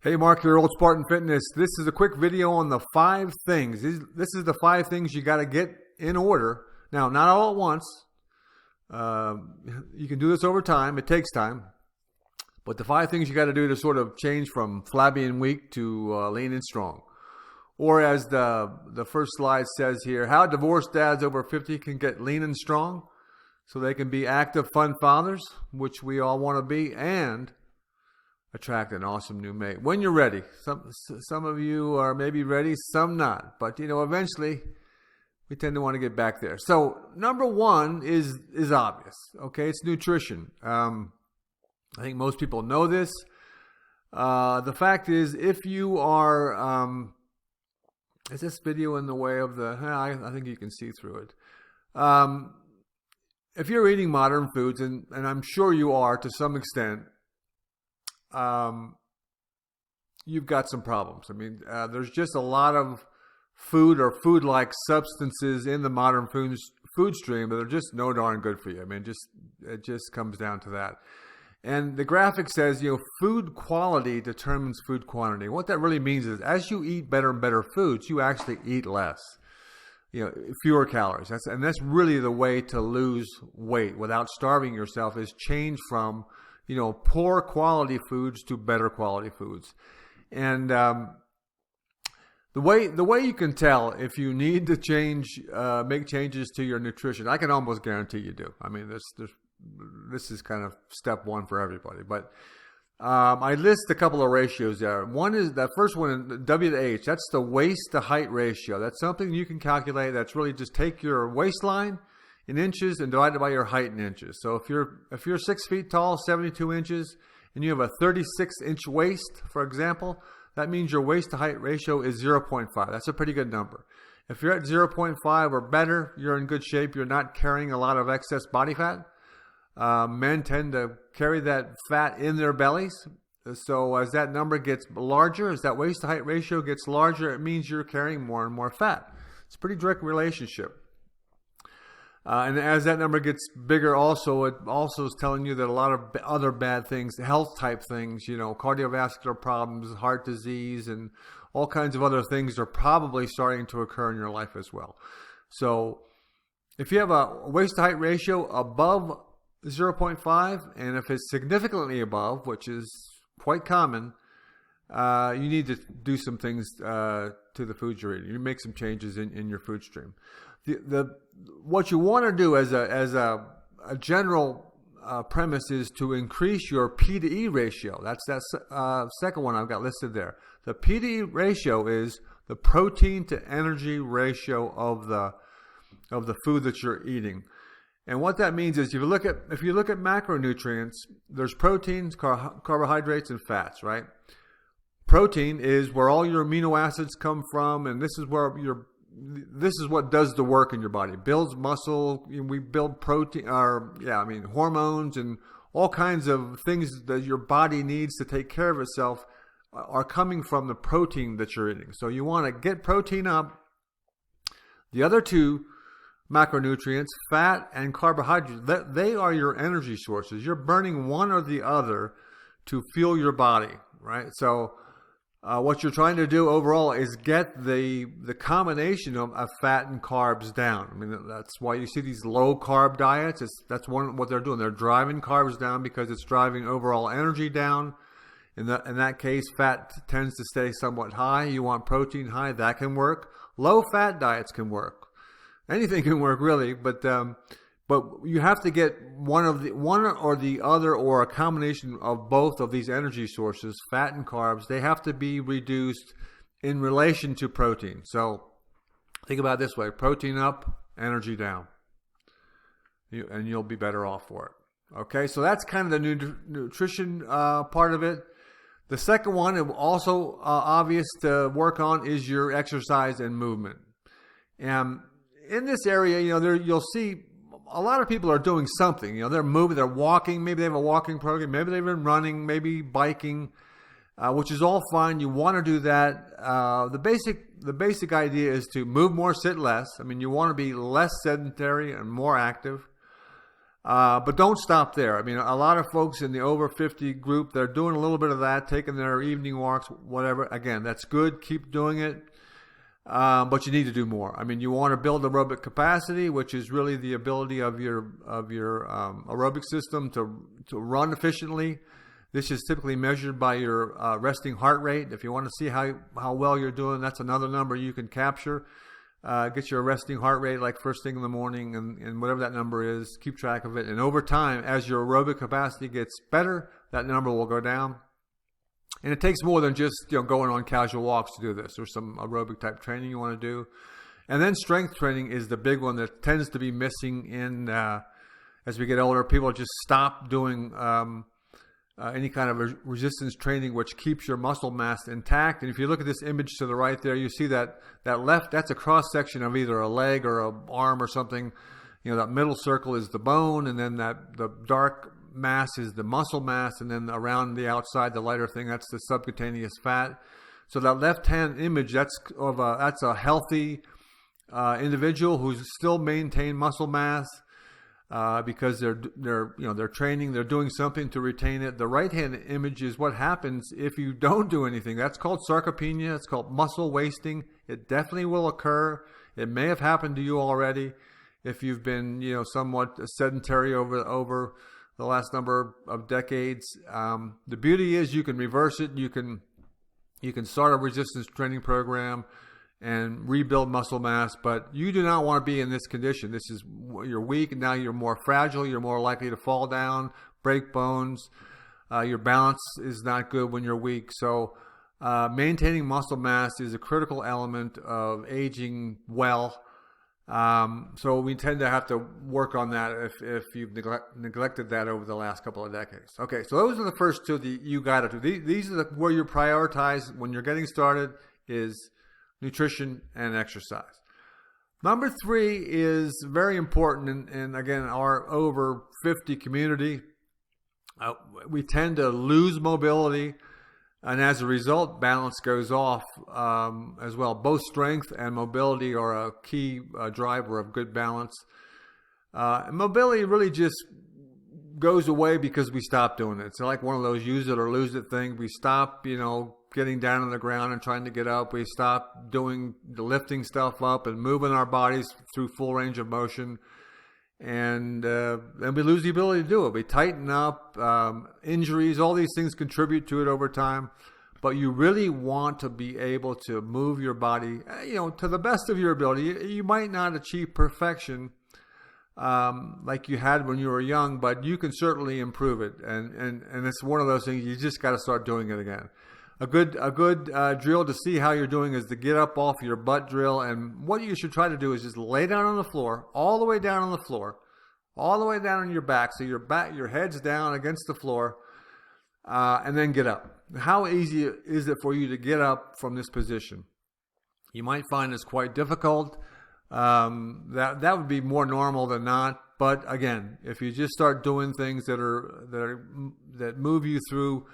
Hey, Mark here, Old Spartan Fitness. This is a quick video on the 5 things. This is the 5 things you got to get in order. Now, not all at once. You can do this over time. It takes time. But the 5 things you got to do to sort of change from flabby and weak to lean and strong. Or as the first slide says here, how divorced dads over 50 can get lean and strong so they can be active, fun fathers, which we all want to be, and attract an awesome new mate when you're ready. Some of you are maybe ready, some not. But eventually we tend to want to get back there. So number 1 is obvious. Okay, it's nutrition. I think most people know this. The fact is, if you are, is this video in the way of the? I think you can see through it. If you're eating modern foods, and I'm sure you are to some extent, you've got some problems. I mean, there's just a lot of food or food-like substances in the modern food stream that are just no darn good for you. I mean, it just comes down to that. And the graphic says, food quality determines food quantity. What that really means is, as you eat better and better foods, you actually eat less. Fewer calories. That's really the way to lose weight without starving yourself, is change from poor quality foods to better quality foods. And the way you can tell if you need to make changes to your nutrition, I can almost guarantee you do. I mean, this is kind of step 1 for everybody. But I list a couple of ratios there. One is, that first one, W to H. That's the waist to height ratio. That's something you can calculate. That's really just take your waistline in inches and divide it by your height in inches. So if you're 6 feet tall, 72 inches, and you have a 36-inch waist, for example, that means your waist to height ratio is 0.5. That's a pretty good number. If you're at 0.5 or better, you're in good shape. You're not carrying a lot of excess body fat. Men tend to carry that fat in their bellies. So as that number gets larger, as that waist to height ratio gets larger, it means you're carrying more and more fat. It's a pretty direct relationship. And as that number gets bigger, it also is telling you that a lot of other bad things, health type things, cardiovascular problems, heart disease, and all kinds of other things are probably starting to occur in your life as well. So if you have a waist to height ratio above 0.5, and if it's significantly above, which is quite common, you need to do some things to the food you're eating. You make some changes in your food stream. What you want to do as a general premise is to increase your P to E ratio. That's that second one I've got listed there. The P to E ratio is the protein to energy ratio of the food that you're eating. And what that means is, if you look at macronutrients, there's proteins, carbohydrates, and fats, right? Protein is where all your amino acids come from, and this is what does the work in your body. Builds muscle. We build protein, hormones and all kinds of things that your body needs to take care of itself are coming from the protein that you're eating. So you want to get protein up. The other 2 macronutrients, fat and carbohydrates, they are your energy sources. You're burning one or the other to fuel your body, right? So what you're trying to do overall is get the combination of fat and carbs down. I mean, that's why you see these low carb diets. That's what they're doing. They're driving carbs down because it's driving overall energy down. In that case, fat tends to stay somewhat high. You want protein high. That can work. Low fat diets can work. Anything can work, really, but you have to get one or the other, or a combination of both of these energy sources, fat and carbs. They have to be reduced in relation to protein. So think about it this way: protein up, energy down, and you'll be better off for it. Okay, so that's kind of the nutrition part of it. The second one, and also obvious to work on, is your exercise and movement. And in this area, you'll see a lot of people are doing something. They're moving, they're walking. Maybe they have a walking program. Maybe they've been running, maybe biking, which is all fine. You want to do that. The basic idea is to move more, sit less. I mean, you want to be less sedentary and more active. But don't stop there. I mean, a lot of folks in the over 50 group, they're doing a little bit of that, taking their evening walks, whatever. Again, that's good. Keep doing it. But you need to do more. I mean, you want to build aerobic capacity, which is really the ability of your aerobic system to run efficiently. This is typically measured by your resting heart rate. If you want to see how well you're doing, that's another number you can capture. Get your resting heart rate like first thing in the morning, and whatever that number is, keep track of it. And over time, as your aerobic capacity gets better, that number will go down. And it takes more than just going on casual walks to do this. There's some aerobic type training you want to do. And then strength training is the big one that tends to be missing in as we get older. People just stop doing any kind of resistance training, which keeps your muscle mass intact. And if you look at this image to the right there, you see that left, that's a cross section of either a leg or an arm or something. That middle circle is the bone, and then the dark mass is the muscle mass, and then around the outside, the lighter thing, that's the subcutaneous fat. So that left-hand image, that's a healthy individual who's still maintained muscle mass. Because they're training, they're doing something to retain it. The right-hand image is what happens if you don't do anything. That's called sarcopenia. It's called muscle wasting. It definitely will occur. It may have happened to you already if you've been somewhat sedentary over the last number of decades. The beauty is you can reverse it. You can start a resistance training program and rebuild muscle mass, but you do not want to be in this condition. You're weak, and now you're more fragile. You're more likely to fall down, break bones. Your balance is not good when you're weak. So maintaining muscle mass is a critical element of aging well. So we tend to have to work on that if you've neglected that over the last couple of decades. Okay, so those are the first two that you got to do. These are where you prioritize when you're getting started is nutrition and exercise. Number 3 is very important, and again, our over 50 community, we tend to lose mobility, and as a result, balance goes off as well. Both strength and mobility are a key driver of good balance. And mobility really just goes away because we stop doing it. It's like one of those use it or lose it things. We stop, getting down on the ground and trying to get up. We stop doing the lifting stuff up and moving our bodies through full range of motion. And we lose the ability to do it. We tighten up, injuries, all these things contribute to it over time. But you really want to be able to move your body, to the best of your ability. You might not achieve perfection like you had when you were young, but you can certainly improve it. And it's one of those things you just got to start doing it again. A good drill to see how you're doing is the get up off your butt drill. And what you should try to do is just lay down on the floor, all the way down on the floor, all the way down on your back. So your head's down against the floor, and then get up. How easy is it for you to get up from this position? You might find it's quite difficult. That would be more normal than not. But again, if you just start doing things that move you through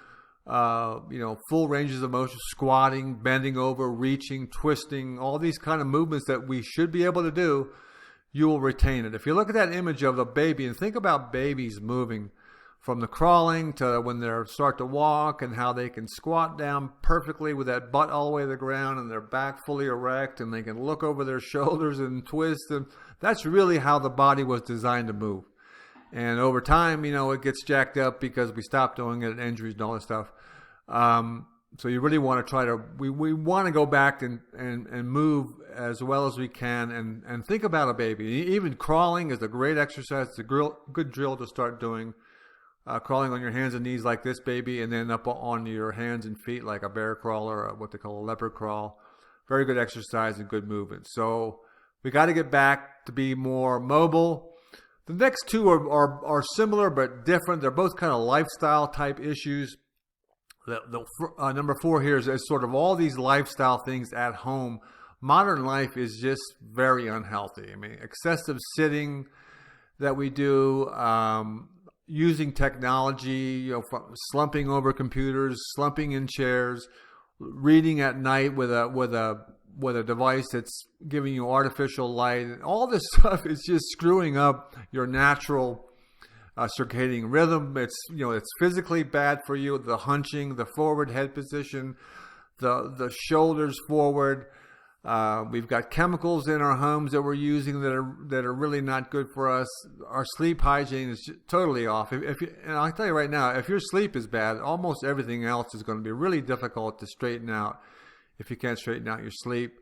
full ranges of motion, squatting, bending over, reaching, twisting, all these kind of movements that we should be able to do, you will retain it. If you look at that image of the baby and think about babies moving from the crawling to when they start to walk and how they can squat down perfectly with that butt all the way to the ground and their back fully erect and they can look over their shoulders and twist. And that's really how the body was designed to move. And over time, it gets jacked up because we stop doing it, injuries and all this stuff. So you really want to we want to go back and move as well as we can and think about a baby. Even crawling is a great exercise. It's a good drill to start doing. Crawling on your hands and knees like this baby, and then up on your hands and feet like a bear crawl or what they call a leopard crawl. Very good exercise and good movement. So we got to get back to be more mobile. The next two are similar but different. They're both kind of lifestyle type issues. Number 4 here is sort of all these lifestyle things at home. Modern life is just very unhealthy. I mean, excessive sitting that we do, using technology, slumping over computers, slumping in chairs, reading at night with a device that's giving you artificial light. And all this stuff is just screwing up your natural circadian rhythm. It's it's physically bad for you. The hunching, the forward head position, the shoulders forward. We've got chemicals in our homes that we're using that are really not good for us. Our sleep hygiene is totally off. And I'll tell you right now, if your sleep is bad, almost everything else is going to be really difficult to straighten out if you can't straighten out your sleep.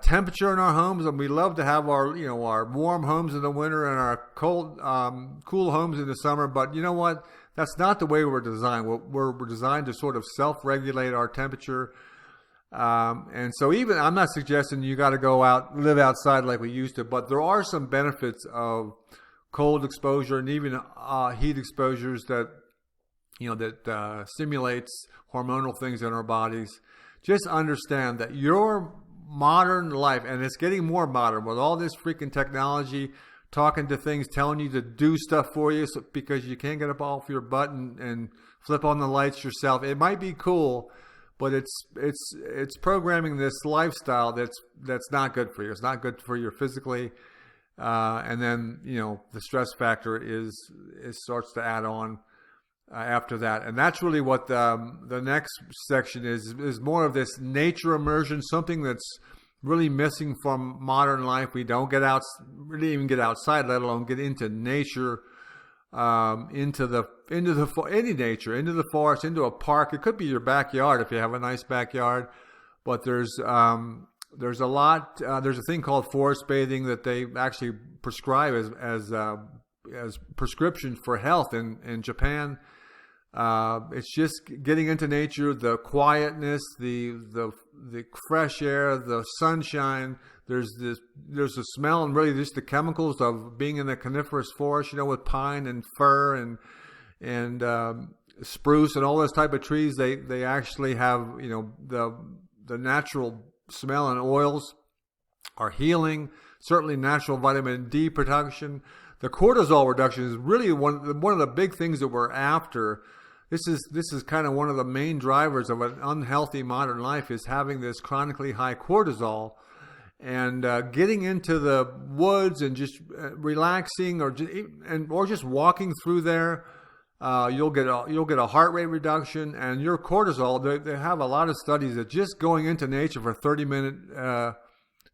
Temperature in our homes, and we love to have our warm homes in the winter and our cool homes in the summer. But you know what? That's not the way we're designed. We're designed to sort of self-regulate our temperature. And so even, I'm not suggesting you got to go out, live outside like we used to, but there are some benefits of cold exposure and even heat exposures that stimulates hormonal things in our bodies. Just understand that your modern life, and it's getting more modern with all this freaking technology, talking to things, telling you to do stuff for you because you can't get up off your butt and flip on the lights yourself. It might be cool, but it's programming this lifestyle that's not good for you. It's not good for you physically, and then the stress factor starts to add on after that. And that's really what the next section is more of this nature immersion, something that's really missing from modern life. We don't really even get outside, let alone get into nature, into any nature, into the forest, into a park. It could be your backyard if you have a nice backyard, but there's a lot. There's a thing called forest bathing that they actually prescribe as prescriptions for health in Japan. It's just getting into nature, the quietness, the fresh air, the sunshine. There's a smell, and really just the chemicals of being in a coniferous forest, with pine and fir and spruce and all those type of trees. They actually have, the natural smell, and oils are healing. Certainly natural vitamin D production. The cortisol reduction is really one of the big things that we're after. This is kind of one of the main drivers of an unhealthy modern life, is having this chronically high cortisol, and getting into the woods and just relaxing or just walking through there. You'll get a heart rate reduction, and your cortisol. They have a lot of studies that just going into nature for 30-minute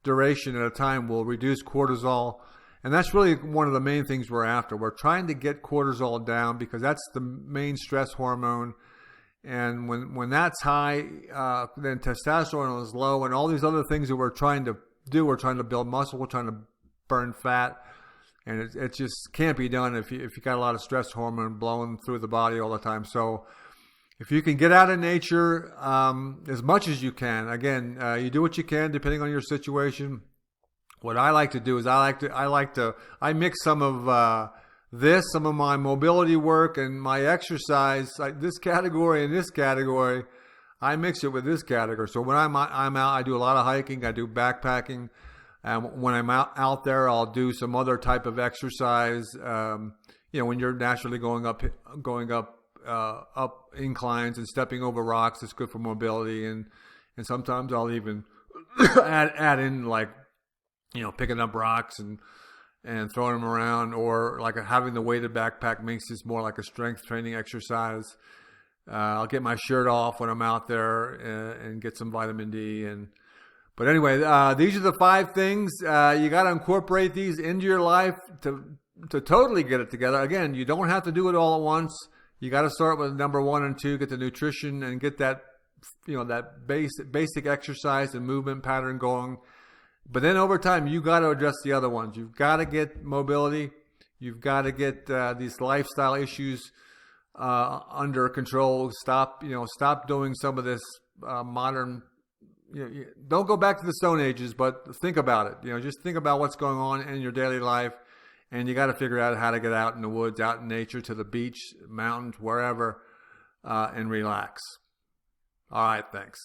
duration at a time will reduce cortisol. And that's really one of the main things we're after. We're trying to get cortisol down because that's the main stress hormone. And when that's high, then testosterone is low, and all these other things that we're trying to do. We're trying to build muscle. We're trying to burn fat. And it just can't be done if you got a lot of stress hormone blowing through the body all the time. So if you can get out of nature as much as you can, again, you do what you can depending on your situation. What I like to do is I mix some of some of my mobility work and my exercise, like this category and this category. I mix it with this category. So when I'm out, I do a lot of hiking. I do backpacking. When I'm out there, I'll do some other type of exercise. When you're naturally going up inclines and stepping over rocks, it's good for mobility. And sometimes I'll even add in picking up rocks and throwing them around, or like having the weighted backpack makes this more like a strength training exercise. I'll get my shirt off when I'm out there and get some vitamin D. But anyway, these are the 5 things. You got to incorporate these into your life to totally get it together. Again, you don't have to do it all at once. You got to start with number 1 and 2, get the nutrition and get that, that basic exercise and movement pattern going. But then over time, you got to address the other ones. You've got to get mobility. You've got to get these lifestyle issues under control. Stop doing some of this modern. Don't go back to the Stone Ages, but think about it. Just think about what's going on in your daily life, and you got to figure out how to get out in the woods, out in nature, to the beach, mountains, wherever, and relax. All right, thanks.